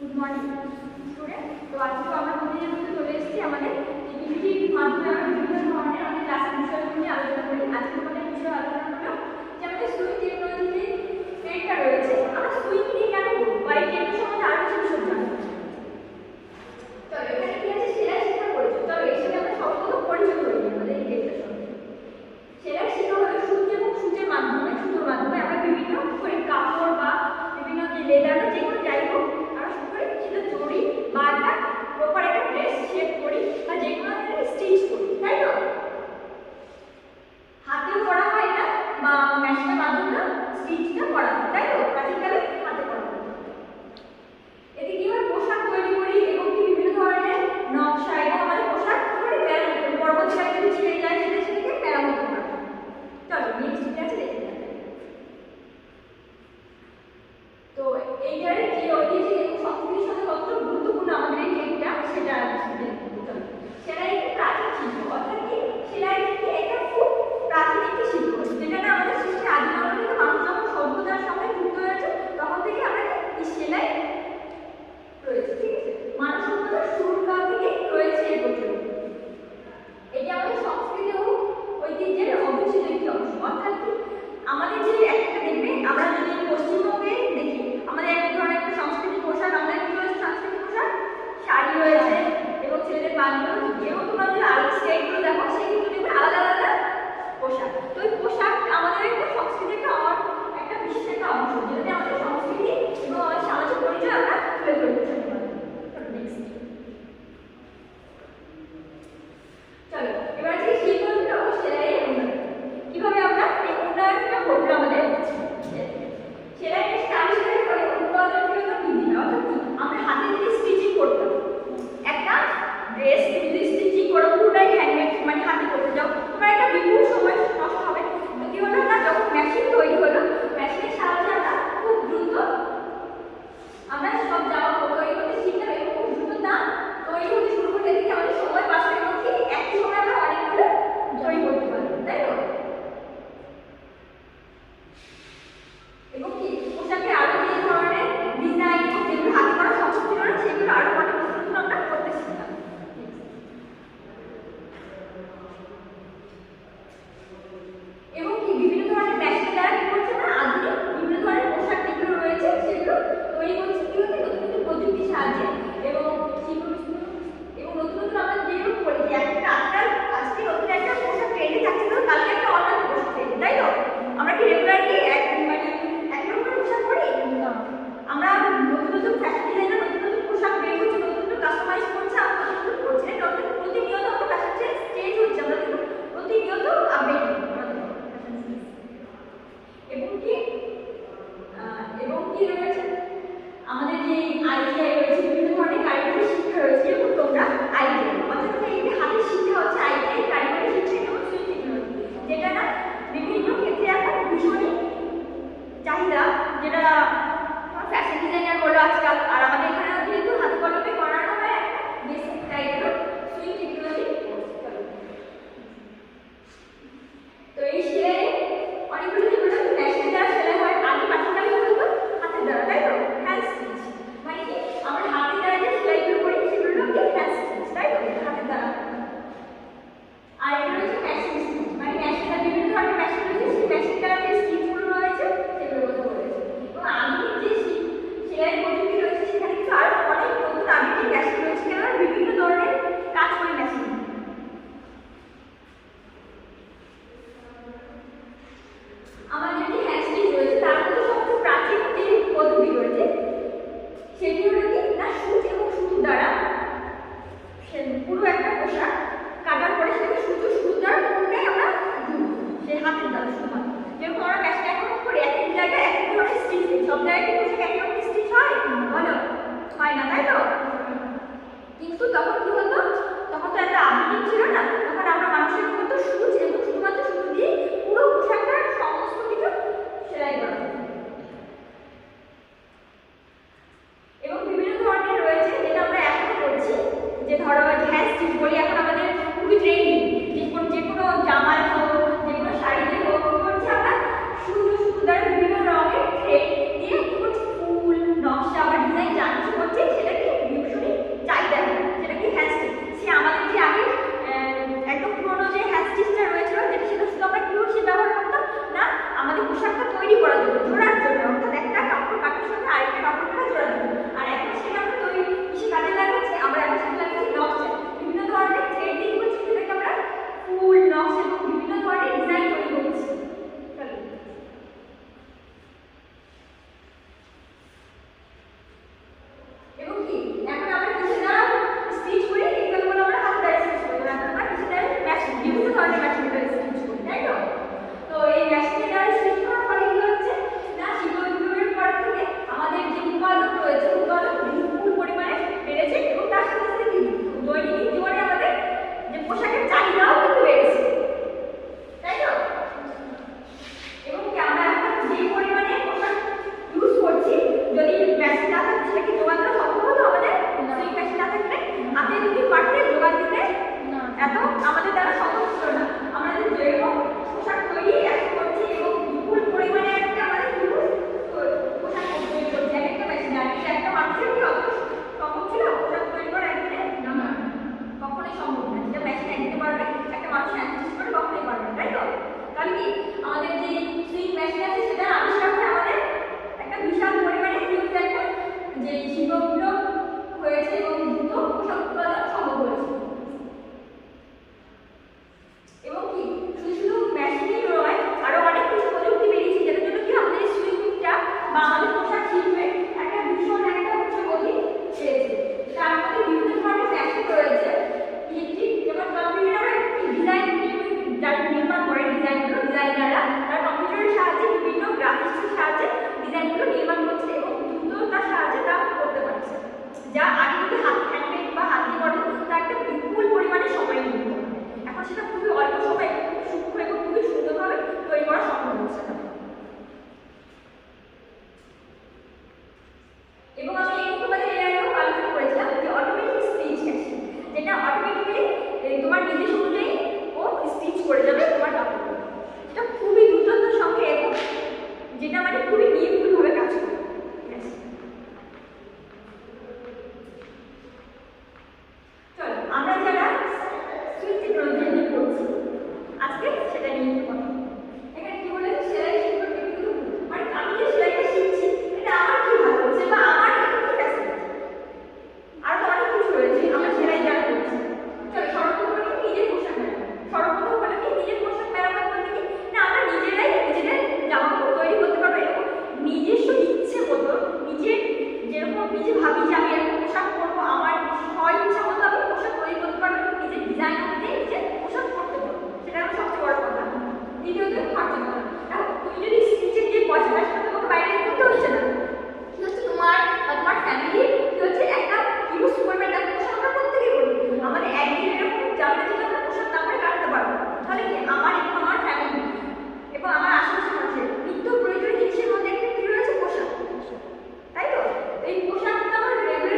Good morning student. তো আজকে আমরা প্রতিদিনের মধ্যে চলে এসেছি আমাদের পিপিটির মাধ্যমে আমরা বিভিন্ন ধরনের আমাদের ক্লাসের বিষয়গুলো নিয়ে আলোচনা করি। আজকে আমাদের বিষয় আলোচনা হলো যে আমাদের সুইং টেকনোলজি যে ট্রেডটা রয়েছে, আমরা সুইং নিয়ে কেন করবো বা এই ট্রেডের সম্বন্ধে আরো কিছু বিষয় জানবো। চলো এখানে কি আছে, সেলাই শিক্ষা পরিচয়। চলো এর সাথে আমরা সর্বপ্রথম পরিচয় করে নিই আমাদের এই ট্রেডটার সঙ্গে। সেলাই শিক্ষা হলো সূচ এবং সূচের মাধ্যমে, সুতোর মাধ্যমে আমরা বিভিন্ন করে কাপড় বা বিভিন্ন যে লেদার যে কোনো যাই হোক আমরা শুরু করি সেটা জড়ি বা একটা প্রপার একটা ড্রেস শেপ করি বা যে কোনো একটা স্টিচ করি, তাই তো? হাতেও করা হয় এটা বা মেশিনের মাধ্যমে স্টিচটা করা হয়, তাই তো? প্রাচীনকালে হাতে করা হয়। এতে কি হয়, পোশাক তৈরি করি এবং কি বিভিন্ন ধরনের নকশা এবং আমাদের পোশাক করে মেরামত করি। পরবর্তীকালে যদি ছিঁড়ে যায় সেটাকে মেরামত করা হয়। চলো নেক্সট কি আছে দেখি। তো এইটারে যে ঐতিহাসিক এবং সংস্কৃতির সাথে কত গুরুত্বপূর্ণ আমাদের এই ট্রেডটা সেটা সেলাই একটি প্রাচীন শিল্প, অর্থাৎ কি সেলাই একটা খুব প্রাচীন একটি শিল্প, যেটা না আমাদের সৃষ্টির আদি কাল থেকে মানুষ যখন সভ্যতার সঙ্গে যুক্ত হয়েছে তখন থেকে আমরা এই সেলাই রয়েছে, ঠিক আছে? মানব সভ্যতার শুরুর কাল থেকে রয়েছে এই প্রচলন। এটা আমাদের সংস্কৃতি ও ঐতিহ্যের অবিচ্ছেদ্য একটি অংশ। অর্থাৎ কি আমাদের যে একটা দেখবে, আমরা যদি পশ্চিমবঙ্গে দেখি আমাদের এক ধরনের একটা সংস্কৃতিক পোশাক, আমরা কি রয়েছে সাংস্কৃতিক পোশাক, শাড়ি রয়েছে এবং ছেলেদের পাঞ্জাবি, এবং তোমরা যদি আলাদা স্টেটগুলো দেখো সেগুলো দেখবে আলাদা আলাদা পোশাক। তো এই পোশাক আমাদের একটা সংস্কৃতির একটা বিশেষ একটা অংশ, যেটাতে আমাদের সংস্কৃতি এবং আমাদের সামাজিক পরিচয় আমরা তুলে ধরতে চাই। চলো এবার আছে শিল্পের ও সেলাইয়ের উন্নয়ন। কিভাবে আমরা এই উন্নয়নটা করবো? আমাদের সেলাই মেশিন আবিষ্কারের ফলে উৎপাদনশীলতা বৃদ্ধি পায়। অর্থাৎ আমরা হাতে যদি স্টিচিং করতাম একটা ড্রেস, যদি স্টিচিং করো পুরোটাই হ্যান্ডমেড মানে হাতে করতে যাও, তোমার একটা বিপুল সময় নষ্ট হবে। তো কি হলো না, যখন মেশিন তৈরি হলো, মেশিনের সাহায্যে আমরা খুব দ্রুত আমরা সব জামা তৈরি করতে শিখলাম এবং খুব দ্রুত দাম তৈরি হতে শুরু করলে দেখি আমাদের সময় বাঁচানোর মধ্যে একই সময় আমরা অনেকগুলো তৈরি করতে পারবো, তাই তো? এবং কি পোশাকে আরো যে ধরনের ডিজাইন এবং যেগুলো হাতে করা সম্ভব ছিল না সেগুলো আরো অনেক নতুন আমরা করতে শিখলাম। এবং কি বিভিন্ন ধরনের মেশিন দ্বারা কি করছে না, আধুনিক বিভিন্ন ধরনের পোশাক যেগুলো রয়েছে সেগুলো তৈরি করছে কি হচ্ছে নতুন নতুন প্রযুক্তির সাহায্যে এবং এবং নতুন নতুন আমরা যেরকম করি যে একটা আজকে নতুন একটা পোশাক ট্রেন্ডে থাকছে, তো কালকে একটা অন্য পোশাক ট্রেন্ডে, তাই তো? আমরা কি রেগুলারলি একরকম পোশাক পরি না, আমরা নতুন নতুন ফ্যাশন ডিজাইনার নতুন নতুন পোশাক বের করছে, নতুন নতুন কাস্টমাইজ করছে, আমরা নতুন নতুন করছি, প্রতিনিয়ত আমরা ফ্যাশন চেঞ্জ হচ্ছে, আমরা প্রতিনিয়ত আপডেট এবং কি রয়েছে আমাদের যে আইটিআই রয়েছে, বিভিন্ন ধরনের কারিগরি শিক্ষা রয়েছে, যেমন তোমরা আইটিআই অর্থাৎ এই হাতের শিক্ষা হচ্ছে আইটিআই কারিগরি শিক্ষা এবং সুইং টেকনোলজি, যেটা না বিভিন্ন ক্ষেত্রে এখন ভীষণই চাহিদা, যেটা ফ্যাশন ডিজাইনার বলো আজকাল, আর আমাদের এখানে যেহেতু হাতে কলমে করানো হয় একটা বেসিক টাইপের সুইং টেকনোলজি। তো এই সেলাই অনেকগুলো যেগুলো মেশিনের দ্বারা সেলাই হয়, আগে প্রাচীনকালে কি হতো হাতের দ্বারা, তাই তো? হ্যান্ড স্টিচ মানে কি আমরা হাতের দ্বারা যে সেলাইগুলো করি সেগুলো কি হ্যান্ড স্টিচ, তাই তো? হাতের দ্বারা। আর এটা রয়েছে মেশিন স্টিচ, মানে মেশিনের বিভিন্ন ধরনের মেশিন রয়েছে, সেই মেশিন দ্বারা যে স্টিচগুলো রয়েছে সেগুলো কথা বলেছে। এবং এবং আমি এই তোমাদের এর আগেও আলোচনা করেছিলাম যে অটোমেটিক স্টিচ আছে, যেটা অটোমেটিক্যালি তোমার নির্দেশ অনুযায়ী ও স্টিচ করে যাবে তোমার কাপড়। এটা খুবই দ্রুততার সঙ্গে এবং যেটা মানে খুবই নিয়মিতভাবে কাজ করে। ঠিক আছে, চলো আমরা যারা সুইচ টেকনোলজি নিয়ে পড়ছি আজকে সেটা নিয়ে একটু কথা বলবো। এখানে কি বলেছে, সেলাই শিল্প কিন্তু মানে আমি যে সেলাইটা শিখছি এটা আমার কি ভালো হচ্ছে বা আমার এটা ঠিক আছে, আর তো অনেক কিছু রয়েছে আমরা সেলাই জানা করছি। চলো সর্বপ্রথম নিজের পোশাক মেরামত। সর্বপ্রথম হলো কি নিজের পোশাক মেরামত বলতে কি না আমরা নিজেরাই নিজেদের জামা কাপড় তৈরি করতে পারবো এবং নিজস্ব ইচ্ছে মতো নিজের যেরকম নিজে ভাবি যে আমি এরকম পোশাক পরবো, আমার ইচ্ছা মতো আমি পোশাক তৈরি করতে পারবো এবং নিজের ডিজাইন অনুযায়ী নিজের পোশাক পরতে পারবো। সেটা আমার সবচেয়ে বড় কথা। দ্বিতীয়ত খরচা করা। এখন তুমি যদি স্টিচের যে পয়সাটা সেটা তোমাকে বাইরে করতে হচ্ছে না, কি হচ্ছে তোমার বা তোমার ফ্যামিলি কি হচ্ছে একটা হিউজ পরিমাণ টাকা পোশাক আমরা প্রত্যেকেই করি। আমাদের একদিন এরকম যাবে না যে আমরা পোশাক না করে কাটাতে পারবো, তাহলে কি আমার এবং আমার ফ্যামিলি এবং আমার আশেপাশের মানুষের নিত্য প্রয়োজনীয় জিনিসের মধ্যে একটা কি রয়েছে, পোশাক, তাই তো? এই পোশাকটা আমার রেগুলার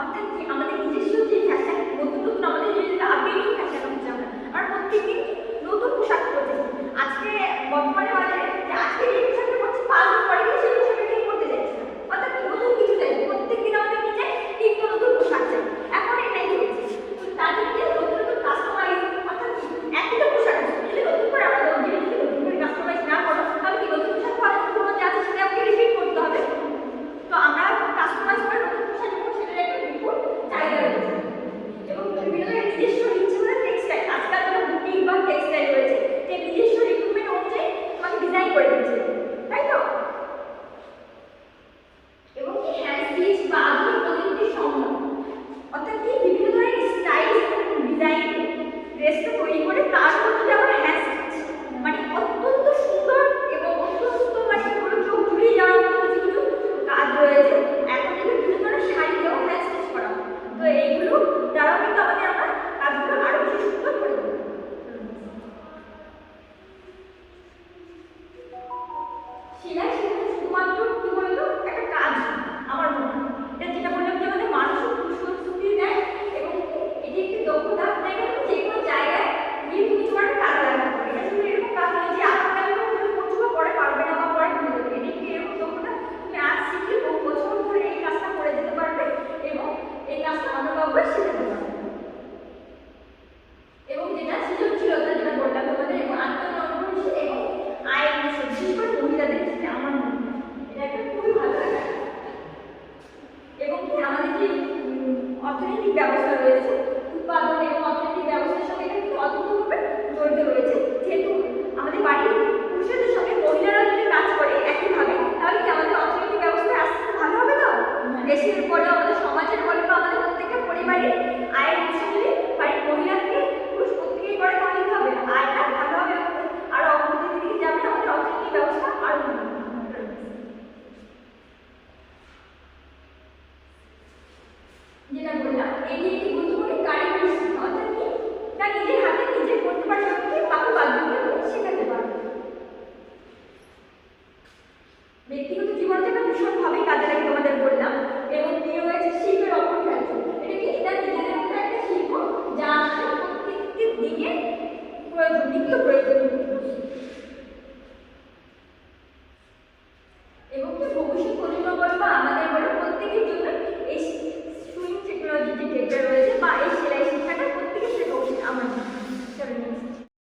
অর্থাৎ কি আমাদের নিজস্ব যে ফ্যাশন, নতুন নতুন আমাদের যে আপডেটিং ফ্যাশন হচ্ছে, আমরা প্রত্যেকদিন নতুন পোশাক পরতে। আজকে বর্তমানে বাজারে যে আজকে যে পোশাকটা পরছি 5 দিন পরে কিন্তু সেই পোশাকটাই পরতে চাইছি না। অর্থাৎ কি নতুন কিছু চাই, প্রত্যেকদিন আমাদের কি চাই, নিত্য নতুন পোশাক চাই। এখন এটাই চলছে। তো তাদের যে নতুন নতুন কাস্টমাইজ, অর্থাৎ কি একই তো পোশাক আছে, যদি নতুন করে আমরা যদি নতুন করে কাস্টমাইজ না করো তাহলে কি নতুন পোশাক পরার পুরোনো যে আছে সেটা আমাকে রিপিট করতে হবে। তো আমরা কাস্টমাইজ করে নতুন পোশাক নেবো, সেটার একটা বিপুল চাহিদা রয়েছে। এবং বিভিন্ন ধরনের নিজস্ব ইচ্ছে করে টেক্সটাইল, আজকাল যারা বুটিক বা টেক্সটাইল রয়েছে যে নিজস্ব রিক্রুটমেন্ট অনুযায়ী তোমাকে ডিজাইন করে দিচ্ছে, তাই তো? এবং কি হ্যান্ড স্টিচ বা আধুনিক প্রযুক্তির সম্ভব, অর্থাৎ কি বিভিন্ন ধরনের স্টাইল ডিজাইন ড্রেসটা তৈরি করে তার মধ্যে আবার হ্যান্ড স্টিচ, মানে অত্যন্ত সুন্দর এবং অত্যন্ত মানে পুরো চোখ জুড়িয়ে যাওয়ার মতো কিছু কিছু কাজ রয়েছে। এখন কিন্তু বিভিন্ন ধরনের শাড়িতেও হ্যান্ড স্টিচ করা হয়। তো এইগুলো দ্বারাও কিন্তু আমাদের আমরা কাজগুলো আরো বেশি সুন্দর করে দেবো। সেলাই শেখা শুধুমাত্র কি বলতো একটা কাজ আমার মনে হয়, এটা যেটা বললাম যে আমাদের মানসিক প্রস্তুতি দেয় এবং এটি একটি দক্ষতা দেয়, যে কোনো জায়গায় গিয়ে তুমি তোমার কাজ লাগবে। এটা শুধু এরকম কাজ নয় যে আজকাল তুমি করছো বা পরে পারবে না বা পরে ভুলে যাবে। এটি একটি এরকম দক্ষতা, তুমি আজ শিখলে বহু বছর ধরে এই কাজটা করে যেতে পারবে এবং এই কাজটা অন্যভাবে শেখাতে পারবে। এবং যেটা সৃজনশীলতা, যেটা বললাম তোমাদের, এবং আত্মনির্ভরশীল এবং আয় উৎস, বিশেষ করে মহিলাদের ক্ষেত্রে আমার মনে হয় এটা একটা খুবই ভালো লাগে। এবং কি আমাদের যে অর্থনৈতিক ব্যবস্থা রয়েছে, উৎপাদন এবং অর্থনৈতিক ব্যবস্থার সঙ্গে এটা কিন্তু অদ্ভুতভাবে জড়িত রয়েছে। যেহেতু আমাদের বাড়ির পুরুষদের সঙ্গে মহিলারা যদি কাজ করে একইভাবে, তাহলে কি আমাদের অর্থনৈতিক ব্যবস্থা আস্তে আস্তে ভালো হবে তো? দেশের বলো, আমাদের সমাজের বলো, বা আমাদের প্রত্যেকটা পরিবারের আয়ের উৎস যদি বাড়ির মহিলা থেকে পুরুষ প্রত্যেকেই করে, তাহলে কি হবে? আয়টা ভালো হবে, আরো অগ্রগতির দিকে যাবে, আমাদের অর্থনৈতিক ব্যবস্থা আরো ভালো হবে। যেটা বললাম, এটি একটি গুরুত্বপূর্ণ কারিগরি শিক্ষা, অর্থাৎ কি তা নিজের হাতে নিজে করতে পারে এমনকি বাকি বাধ্যকে